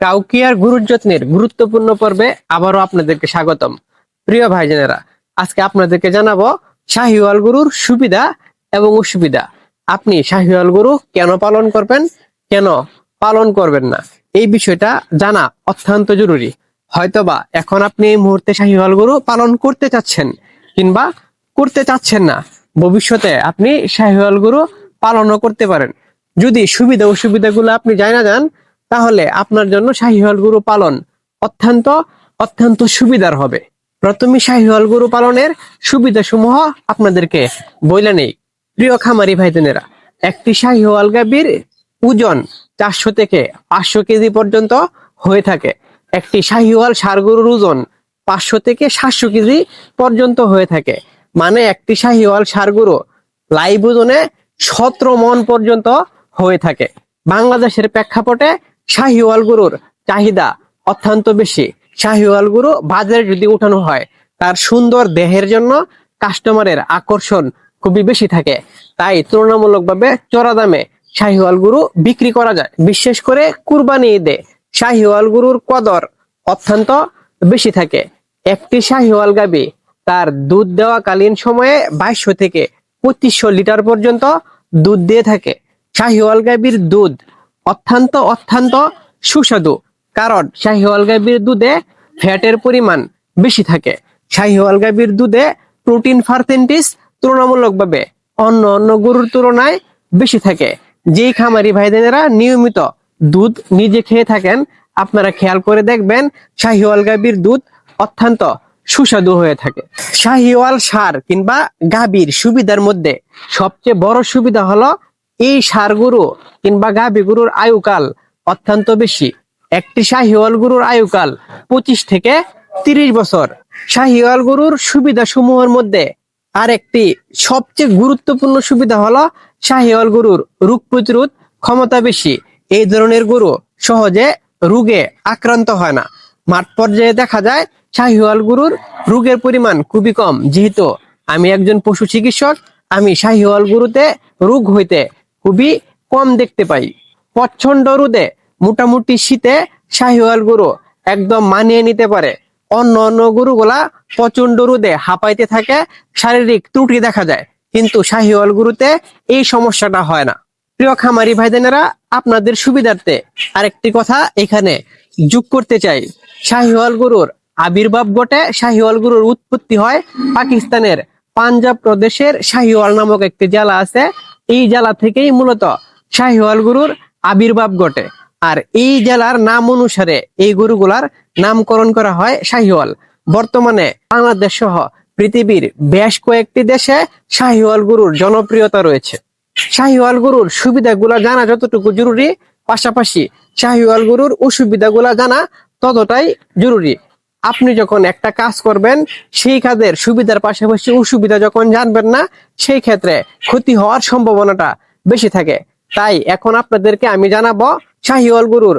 কাউকিয়ার গরুর যত্নের গুরুত্বপূর্ণ পর্বে আবারও আপনাদেরকে স্বাগতম। প্রিয় ভাইজানেরা, আজকে আপনাদেরকে জানাবো শাহিওয়াল গরুর সুবিধা এবং অসুবিধা। আপনি শাহিওয়াল গরু কেন পালন করবেন, কেন পালন করবেন না, এই বিষয়টা জানা অত্যন্ত জরুরি। হয়তোবা এখন আপনি এই মুহূর্তে শাহিওয়াল গরু পালন করতে চাচ্ছেন কিংবা করতে চাচ্ছেন না, ভবিষ্যতে আপনি শাহিওয়াল গরু পালনও করতে পারেন। যদি সুবিধা অসুবিধাগুলো আপনি জানা যান, তাহলে আপনার জন্য শাহিওয়াল গরু পালন অত্যন্ত অত্যন্ত সুবিধার হবে। প্রথমে শাহিওয়াল গরু পালনের সুবিধা সমূহ আপনাদেরকে বইলে নেই। প্রিয় খামারি ভাইদেনেরা, একটি শাহিওয়াল গাভীর ওজন 400 থেকে 500 কেজি পর্যন্ত হয়ে থাকে। একটি শাহিওয়াল ষাঁড় গরুর ওজন 500 থেকে 700 কেজি পর্যন্ত হয়ে থাকে। মানে একটি শাহিওয়াল ষাঁড় গরু লাইভ ওজনে 17 মণ পর্যন্ত হয়ে থাকে। বাংলাদেশের প্রেক্ষাপটে শাহিওয়াল গরুর চাহিদা অত্যন্ত বেশি। শাহিওয়াল গরু বাজারে যদি উঠানো হয়, তার সুন্দর দেহের জন্য কাস্টমারের আকর্ষণ খুবই বেশি থাকে। তাই তুলনামূলকভাবে চড়া দামে শাহিওয়াল গরু বিক্রি করা যায়। বিশেষ করে কুরবানি ঈদে শাহিওয়াল গরুর কদর অত্যন্ত বেশি থাকে। একটি শাহিওয়াল গাভী তার দুধ দেওয়াকালীন সময়ে 2200 থেকে 2500 লিটার পর্যন্ত দুধ দিয়ে থাকে। শাহিওয়াল গাভীর দুধ অত্যন্ত অত্যন্ত সুস্বাদু, কারণ শাহিওয়াল গাভীর দুধে ফ্যাটের পরিমাণ বেশি থাকে। শাহিওয়াল গাভীর দুধে প্রোটিন পার্সেন্টেজ তুলনামূলকভাবে অন্য অন্য গরুর তুলনায় বেশি থাকে। যেই খামারি ভাইদেরা নিয়মিত দুধ নিজে খেয়ে থাকেন, আপনারা খেয়াল করে দেখবেন শাহিওয়াল গাভীর দুধ অত্যন্ত সুস্বাদু হয়ে থাকে। শাহিওয়াল ষাঁড় কিংবা গাভীর সুবিধার মধ্যে সবচেয়ে বড় সুবিধা হলো এই ষাঁড় গরু কিংবা গাভী গরুর আয়ুকাল অত্যন্ত বেশি। একটি শাহিওয়াল গরুর আয়ুকাল 25 থেকে 30 বছর। শাহিওয়াল গরুর সুবিধা সমূহের মধ্যে আরেকটি সবচেয়ে গুরুত্বপূর্ণ সুবিধা হলো শাহিওয়াল গরুর রোগ প্রতিরোধ ক্ষমতা বেশি। এই ধরনের গরু সহজে রোগে আক্রান্ত হয় না। মাঠ পর্যায়ে দেখা যায় শাহিওয়াল গরুর রোগের পরিমাণ খুবই কম। যেহেতু আমি একজন পশু চিকিৎসক, আমি শাহিওয়াল গরুতে রোগ হইতে খুবই কম দেখতে পাই। প্রচন্ড রোদে মোটামুটি শীতে শাহিওয়াল গরু একদম মানিয়ে নিতে পারে। অন্য অন্য গরুগুলা প্রচন্ড রোদে হাঁপাইতে থাকে, শারীরিক ত্রুটি দেখা যায়, কিন্তু শাহিওয়াল গরুতে এই সমস্যাটা হয় না। প্রিয় খামারি ভাইদেনেরা, আপনাদের সুবিধার্থে আরেকটি কথা এখানে যোগ করতে চাই। শাহিওয়াল গরুর আবির্ভাব ঘটে, শাহিওয়াল গরুর উৎপত্তি হয় পাকিস্তানের পাঞ্জাব প্রদেশের শাহিওয়াল নামক একটি জেলা আছে। এই জেলা থেকেই মূলত শাহিওয়াল গরুর আবির্ভাব ঘটে। আর এই জেলার নাম অনুসারে এই গরুগুলার নামকরণ করা হয় শাহিওয়াল। বর্তমানে বাংলাদেশ সহ পৃথিবীর বেশ কয়েকটি দেশে শাহিওয়াল গরুর জনপ্রিয়তা রয়েছে। শাহিওয়াল গরুর সুবিধাগুলা জানা যতটুকু জরুরি, পাশাপাশি শাহিওয়াল গরুর অসুবিধাগুলা জানা ততটাই জরুরি। আপনি যখন একটা কাজ করবেন, সেই কাজের সুবিধার পাশাপাশি অসুবিধা যখন জানবেন না, সেই ক্ষেত্রে ক্ষতি হওয়ার সম্ভাবনাটা বেশি থাকে। তাই এখন আপনাদেরকে আমি জানাবো শাহিওয়াল গরুর